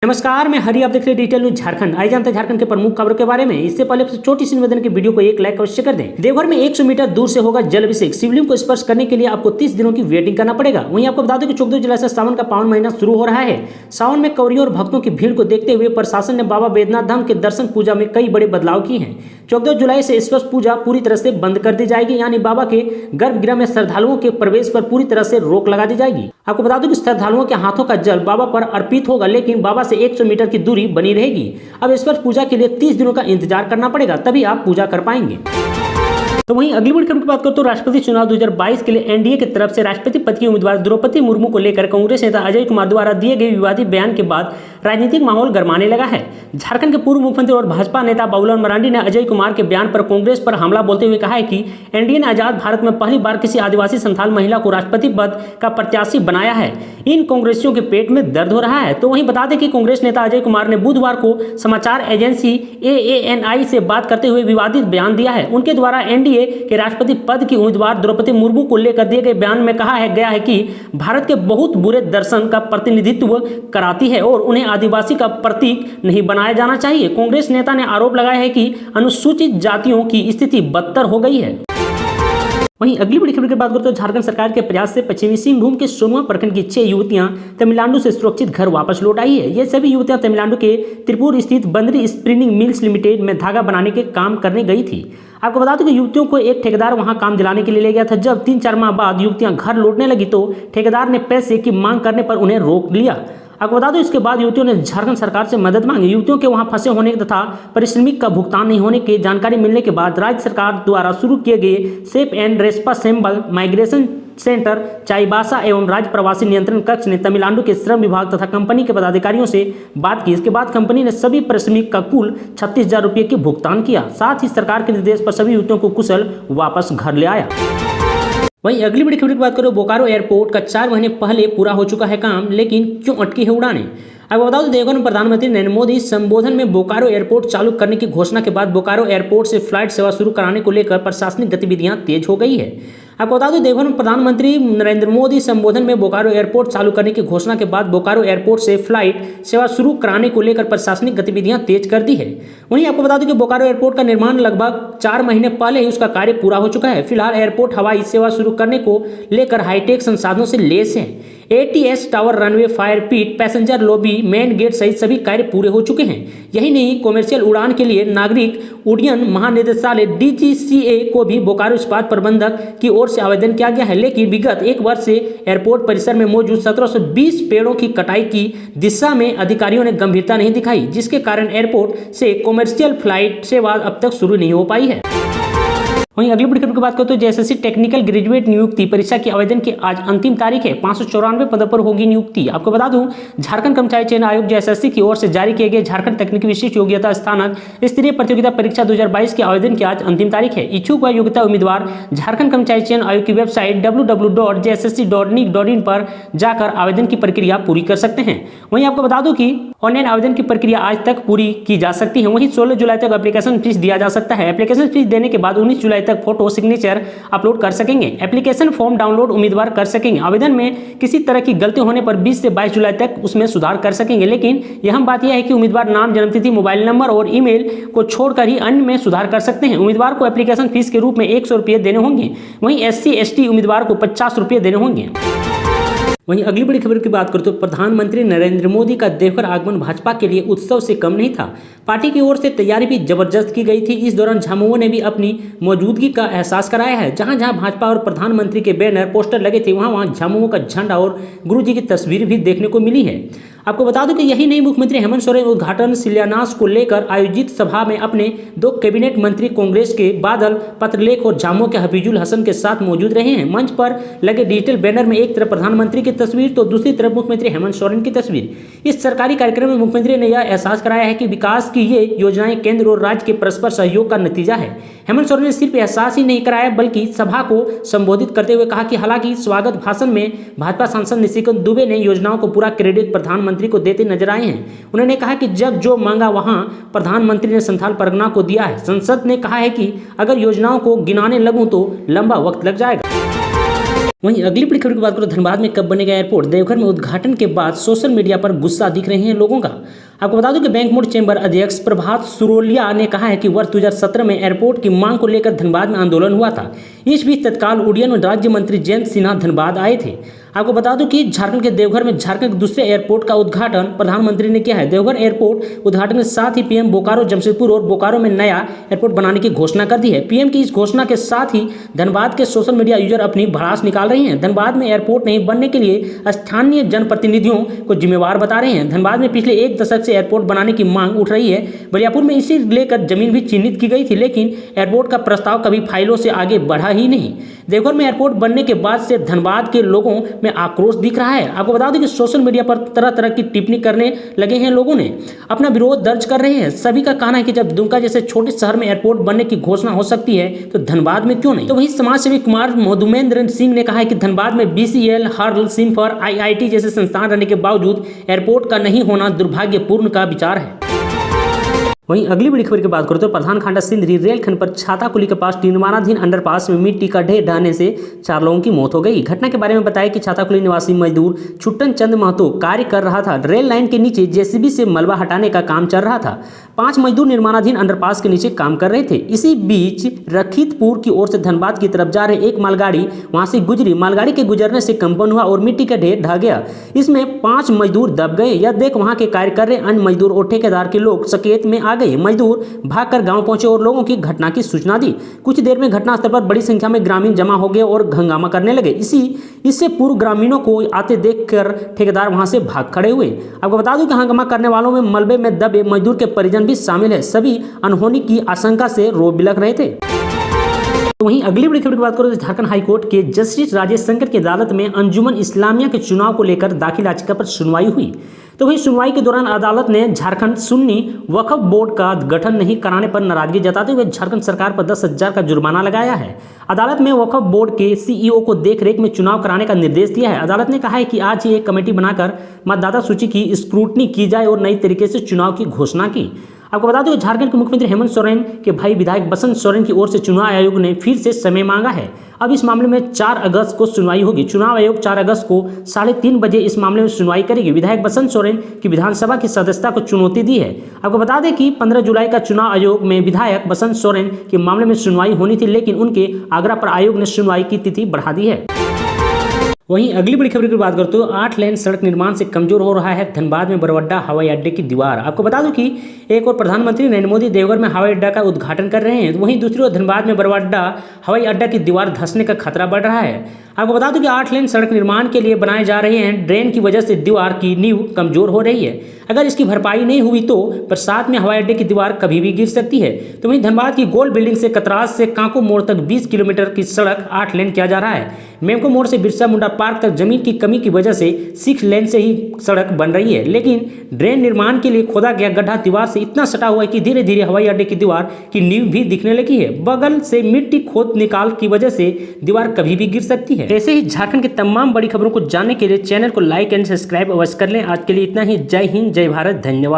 नमस्कार, मैं हरी। आप देख रहे हैं डिजिटल न्यूज झारखंड। आइए जानते हैं झारखंड के प्रमुख खबरों के बारे में। इससे पहले छोटी सी निवेदन की वीडियो को एक लाइक अवश्य कर दें। देवघर में 100 मीटर दूर से होगा जल अभिषेक। शिवलिंग को स्पर्श करने के लिए आपको 30 दिनों की वेटिंग करना पड़ेगा। वहीं आपको बता दें कि 14 जुलाई से सावन का पावन महीना शुरू हो रहा है। सावन में कवरियों और भक्तों की भीड़ को देखते हुए प्रशासन ने बाबा बैद्यनाथ धाम के दर्शन पूजा में कई बड़े बदलाव किए हैं। 14 जुलाई से स्पर्श पूजा पूरी तरह से बंद कर दी जाएगी, यानी बाबा के गर्भगृह में श्रद्धालुओं के प्रवेश पर पूरी तरह से रोक लगा दी जाएगी। आपको बता दूं कि श्रद्धालुओं के हाथों का जल बाबा पर अर्पित होगा, लेकिन बाबा से 100 मीटर की दूरी बनी रहेगी। अब स्पर्श पूजा के लिए 30 दिनों का इंतजार करना पड़ेगा, तभी आप पूजा कर पाएंगे। तो वहीं अगली बड़ी खबर की बात करें तो राष्ट्रपति चुनाव 2022 के लिए एनडीए की तरफ से राष्ट्रपति पद की उम्मीदवार द्रौपदी मुर्मू को लेकर कांग्रेस नेता अजय कुमार द्वारा दिए गए विवादित बयान के बाद राजनीतिक माहौल गरमाने लगा है। झारखंड के पूर्व मुख्यमंत्री और भाजपा नेता बाबूलाल मरांडी ने अजय कुमार के बयान पर कांग्रेस पर हमला बोलते हुए कहा है कि एनडीए ने आजाद भारत में पहली बार किसी आदिवासी संथाल महिला को राष्ट्रपति पद का प्रत्याशी बनाया है। इन कांग्रेसियों के पेट में दर्द हो रहा है। तो वहीं बता दें कि कांग्रेस नेता अजय कुमार ने बुधवार को समाचार एजेंसी AANI से बात करते हुए विवादित बयान दिया है। उनके द्वारा एनडीए के राष्ट्रपति पद की उम्मीदवार द्रौपदी मुर्मू को लेकर दिए गए बयान में कहा गया है कि भारत के बहुत बुरे दर्शन का प्रतिनिधित्व कराती है और उन्हें आदिवासी का प्रतीक नहीं बनाया जाना चाहिए। कांग्रेस नेता ने आरोप लगाया है कि अनुसूचित जातियों की स्थिति बदतर हो गई है। वहीं अगली बड़ी खबर की बात करें तो झारखंड सरकार के प्रयास से पश्चिमी सिंहभूम के सोनुआ प्रखंड की 6 युवतियां तमिलनाडु से सुरक्षित घर वापस लौट आई है। ये सभी युवतियां तमिलनाडु के त्रिपुर स्थित बंदरी स्पिनिंग मिल्स लिमिटेड में धागा बनाने के काम करने गई थी। आपको बता दें कि युवतियों को एक ठेकेदार वहां काम दिलाने के लिए ले गया था। जब 3-4 माह बाद युवतियां घर लौटने लगी तो ठेकेदार ने पैसे की मांग करने पर उन्हें रोक लिया। आपको बता दो इसके बाद युवतियों ने झारखंड सरकार से मदद मांगी। युवतियों के वहां फंसे होने तथा पारिश्रमिक का भुगतान नहीं होने की जानकारी मिलने के बाद राज्य सरकार द्वारा शुरू किए गए safe and responsible migration centre Chaibasa एवं राज्य प्रवासी नियंत्रण कक्ष ने तमिलनाडु के श्रम विभाग तथा कंपनी के पदाधिकारियों से बात की। इसके बाद कंपनी ने सभी पारिश्रमिक का कुल 36,000 रुपये की भुगतान किया। साथ ही सरकार के निर्देश पर सभी युवतियों को कुशल वापस घर ले आया। वहीं अगली बड़ी खबर की बात करो, बोकारो एयरपोर्ट का 4 महीने पहले पूरा हो चुका है काम, लेकिन क्यों अटकी है उड़ानें। अब बता दो देवघर में प्रधानमंत्री नरेंद्र मोदी संबोधन में बोकारो एयरपोर्ट चालू करने की घोषणा के बाद बोकारो एयरपोर्ट से फ्लाइट सेवा शुरू कराने को लेकर प्रशासनिक गतिविधियां तेज हो गई है। आपको बता दूं देवघर में प्रधानमंत्री नरेंद्र मोदी संबोधन में बोकारो एयरपोर्ट चालू करने की घोषणा के बाद बोकारो एयरपोर्ट से फ्लाइट सेवा शुरू कराने को लेकर प्रशासनिक गतिविधियां तेज कर दी है। वहीं आपको बता दूं कि बोकारो एयरपोर्ट का निर्माण लगभग 4 महीने पहले ही उसका कार्य पूरा हो चुका है। फिलहाल एयरपोर्ट हवाई सेवा शुरू करने को लेकर हाईटेक संसाधनों से लैस है। ATS टावर, रनवे, फायर पिट, पैसेंजर लॉबी, मेन गेट सहित सभी कार्य पूरे हो चुके हैं। यही नहीं, कॉमर्शियल उड़ान के लिए नागरिक उड्डयन महानिदेशालय DGCA को भी बोकारो इस्पात प्रबंधक की ओर से आवेदन किया गया है, लेकिन विगत 1 वर्ष से एयरपोर्ट परिसर में मौजूद 1720 पेड़ों की कटाई की दिशा में अधिकारियों ने गंभीरता नहीं दिखाई, जिसके कारण एयरपोर्ट से कॉमर्शियल फ्लाइट सेवा अब तक शुरू नहीं हो पाई है। वहीं अगली बड़ी खबर की बात करें तो JSSC टेक्निकल ग्रेजुएट नियुक्ति परीक्षा के आवेदन की आज अंतिम तारीख है। 594 पदों पर होगी नियुक्ति। आपको बता दूं झारखंड कर्मचारी चयन आयोग JSSC की ओर से जारी किए गए झारखंड तकनीकी विशिष्ट योग्यता स्थानक स्तरीय प्रतियोगिता परीक्षा 2022 के आवेदन की आज अंतिम तारीख है। इच्छुक व योग्यता उम्मीदवार झारखंड कर्मचारी चयन आयोग की वेबसाइट www.jssc.nic.in पर जाकर आवेदन की प्रक्रिया पूरी कर सकते हैं। वहीं आपको बता दूं कि ऑनलाइन आवेदन की प्रक्रिया आज तक पूरी की जा सकती है। वहीं 16 जुलाई तक एप्लीकेशन फीस दिया जा सकता है। एप्लीकेशन फीस देने के बाद 19 जुलाई तक फोटो सिग्नेचर अपलोड कर सकेंगे। एप्लीकेशन फॉर्म डाउनलोड उम्मीदवार कर सकेंगे। आवेदन में किसी तरह की गलती होने पर 20 से 22 जुलाई तक उसमें सुधार कर सकेंगे। लेकिन यह बात यह है कि उम्मीदवार नाम, जन्मतिथि, मोबाइल नंबर और ईमेल को छोड़कर ही अन्य में सुधार कर सकते हैं। उम्मीदवार को एप्लीकेशन फीस के रूप में 100 रुपये देने होंगे। वहीं SC/ST उम्मीदवार को 50 रुपये देने होंगे। वहीं अगली बड़ी खबर की बात करें तो प्रधानमंत्री नरेंद्र मोदी का देवघर आगमन भाजपा के लिए उत्सव से कम नहीं था। पार्टी की ओर से तैयारी भी जबरदस्त की गई थी। इस दौरान झामुमो ने भी अपनी मौजूदगी का एहसास कराया है। जहां जहां भाजपा और प्रधानमंत्री के बैनर, पोस्टर लगे थे, वहां वहां झामुमो का झंडा और गुरु जी की तस्वीर भी देखने को मिली है। आपको बता दूं कि यही नहीं, मुख्यमंत्री हेमंत सोरेन उद्घाटन शिलान्यास को लेकर आयोजित सभा में अपने 2 कैबिनेट मंत्री कांग्रेस के बादल पत्रलेख और झामुमो के हफीजुल हसन के साथ मौजूद रहे हैं। मंच पर लगे डिजिटल बैनर में एक तरफ प्रधानमंत्री की तस्वीर तो दूसरी तरफ मुख्यमंत्री हेमंत सोरेन की तस्वीर। इस सरकारी कार्यक्रम में मुख्यमंत्री ने यह एहसास कराया है कि विकास की ये योजनाएं केंद्र और राज्य के परस्पर सहयोग का नतीजा है। हेमंत सोरेन ने सिर्फ एहसास ही नहीं कराया बल्कि सभा को संबोधित करते हुए कहा कि हालांकि स्वागत भाषण में भाजपा सांसद निशिकांत दुबे ने योजनाओं को पूरा क्रेडिट प्रधानमंत्री को देते नजर आए हैं। उन्होंने कहा कि जब जो मांगा वहां प्रधानमंत्री ने संथाल परगना को दिया है। संसद ने कहा है कि अगर योजनाओं को गिनाने लगूं तो लंबा वक्त लग जाएगा। वहीं अगली बड़ी खबर की बात करो, धनबाद में कब बनेगा एयरपोर्ट। देवघर में उद्घाटन के बाद सोशल मीडिया पर गुस्सा दिख रहे हैं लोगों का। आपको बता दूं कि बैंक मोड़ चैम्बर अध्यक्ष प्रभात सुरोलिया ने कहा है कि वर्ष 2017 में एयरपोर्ट की मांग को लेकर धनबाद में आंदोलन हुआ था। इस बीच तत्काल उड्डयन राज्य मंत्री जयंत सिन्हा धनबाद आए थे। आपको बता दूं कि झारखंड के देवघर में झारखंड के दूसरे एयरपोर्ट का उद्घाटन प्रधानमंत्री ने किया है। देवघर एयरपोर्ट उद्घाटन के साथ ही पीएम बोकारो, जमशेदपुर और बोकारो में नया एयरपोर्ट बनाने की घोषणा कर दी है। पीएम की इस घोषणा के साथ ही धनबाद के सोशल मीडिया यूजर अपनी भड़ास निकाल रहे हैं। धनबाद में एयरपोर्ट नहीं बनने के लिए स्थानीय जनप्रतिनिधियों को जिम्मेवार बता रहे हैं। धनबाद में पिछले एक दशक से एयरपोर्ट बनाने की मांग उठ रही है। बलियापुर में इसे लेकर जमीन भी चिन्हित की गई थी, लेकिन एयरपोर्ट का प्रस्ताव कभी फाइलों से आगे बढ़ा ही नहीं। देवघर में एयरपोर्ट बनने के बाद से धनबाद के लोगों में आक्रोश दिख रहा है। आपको बता दें कि सोशल मीडिया पर तरह तरह की टिप्पणी करने लगे हैं, लोगों ने अपना विरोध दर्ज कर रहे हैं। सभी का कहना है कि जब दुमका जैसे छोटे शहर में एयरपोर्ट बनने की घोषणा हो सकती है तो धनबाद में क्यों नहीं। तो वहीं समाज सेवी कुमार मधुमेंद्र सिंह ने कहा है कि धनबाद में BCL, हर्ल, सिम्फर, IIT जैसे संस्थान रहने के बावजूद एयरपोर्ट का नहीं होना दुर्भाग्यपूर्ण का विचार है। वहीं अगली बड़ी खबर की बात करें तो प्रधान खांडा सिंदरी रेलखंड पर छाताकुली के पास निर्माणाधीन अंडरपास में मिट्टी का ढेर ढहने से 4 लोगों की मौत हो गई। घटना के बारे में बताया कि छाताकुली निवासी मजदूर छुट्टन चंद महतो कार्य कर रहा था। रेल लाइन के नीचे JCB से मलबा हटाने का काम चल रहा था। 5 मजदूर निर्माणाधीन अंडरपास के नीचे काम कर रहे थे। इसी बीच रखीतपुर की ओर से धनबाद की तरफ जा रहे एक मालगाड़ी वहां से गुजरी। मालगाड़ी के गुजरने से कंपन हुआ और मिट्टी का ढेर ढह गया। इसमें 5 मजदूर दब गए। यह देख वहां के कार्य कर रहे अन्य मजदूर और ठेकेदार के लोग सकेत में आ गए। मजदूर भागकर गांव पहुंचे और लोगों की घटना की सूचना दी। कुछ देर में घटनास्थल पर बड़ी संख्या में ग्रामीण जमा हो गए और हंगामा करने लगे। इससे पूर्व ग्रामीणों को आते देखकर ठेकेदार वहां से भाग खड़े हुए। आपको बता दूं कि हंगामा करने वालों में मलबे में दबे मजदूर के परिजन भी शामिल है। सभी अनहोनी की आशंका से रो बिलख रहे थे। तो वहीं अगली बड़ी खबर की बात करें तो झारखंड हाईकोर्ट के जस्टिस राजेश शंकर की अदालत में अंजुमन इस्लामिया के चुनाव को लेकर दाखिल याचिका पर सुनवाई हुई। तो वहीं सुनवाई के दौरान अदालत ने झारखंड सुन्नी वक्फ बोर्ड का गठन नहीं कराने पर नाराजगी जताते हुए झारखंड सरकार पर 10,000 का जुर्माना लगाया है। अदालत में वक्फ बोर्ड के CEO को देखरेख में चुनाव कराने का निर्देश दिया है। अदालत ने कहा है कि आज ही एक कमेटी बनाकर मतदाता सूची की स्क्रूटनी की जाए और नई तरीके से चुनाव की घोषणा की। आपको बता दें झारखंड के मुख्यमंत्री हेमंत सोरेन के भाई विधायक बसंत सोरेन की ओर से चुनाव आयोग ने फिर से समय मांगा है। अब इस मामले में 4 अगस्त को सुनवाई होगी। चुनाव आयोग 4 अगस्त को 3:30 बजे इस मामले में सुनवाई करेगी। विधायक बसंत सोरेन की विधानसभा की सदस्यता को चुनौती दी है। आपको बता दें कि 15 जुलाई का चुनाव आयोग में विधायक बसंत सोरेन के मामले में सुनवाई होनी थी, लेकिन उनके आग्रह पर आयोग ने सुनवाई की तिथि बढ़ा दी है। वहीं अगली बड़ी खबर की बात करते हो 8 लेन सड़क निर्माण से कमजोर हो रहा है धनबाद में बरवड्डा हवाई अड्डे की दीवार। आपको बता दूं कि एक और प्रधानमंत्री नरेंद्र मोदी देवघर में हवाई अड्डा का उद्घाटन कर रहे हैं, तो वहीं दूसरी ओर धनबाद में बरवड्डा हवाई अड्डा की दीवार धंसने का खतरा बढ़ रहा है। आपको बता दूं कि 8 लेन सड़क निर्माण के लिए बनाए जा रहे हैं ड्रेन की वजह से दीवार की नींव कमजोर हो रही है। अगर इसकी भरपाई नहीं हुई तो बरसात में हवाई अड्डे की दीवार कभी भी गिर सकती है। तो वहीं धनबाद की गोल बिल्डिंग से कतरास से कांको मोड़ तक 20 किलोमीटर की सड़क 8 लेन किया जा रहा है। मेमको मोड़ से बिरसा मुंडा पार्क तक जमीन की कमी की वजह से 6 लेन से ही सड़क बन रही है, लेकिन ड्रेन निर्माण के लिए खोदा गया गड्ढा दीवार से इतना सटा हुआ है कि धीरे धीरे हवाई अड्डे की दीवार की नींव भी दिखने लगी है। बगल से मिट्टी खोद निकाल की वजह से दीवार कभी भी गिर सकती है। ऐसे ही झारखंड की तमाम बड़ी खबरों को जानने के लिए चैनल को लाइक एंड सब्सक्राइब अवश्य कर लें। आज के लिए इतना ही। जय हिंद, जय भारत, धन्यवाद।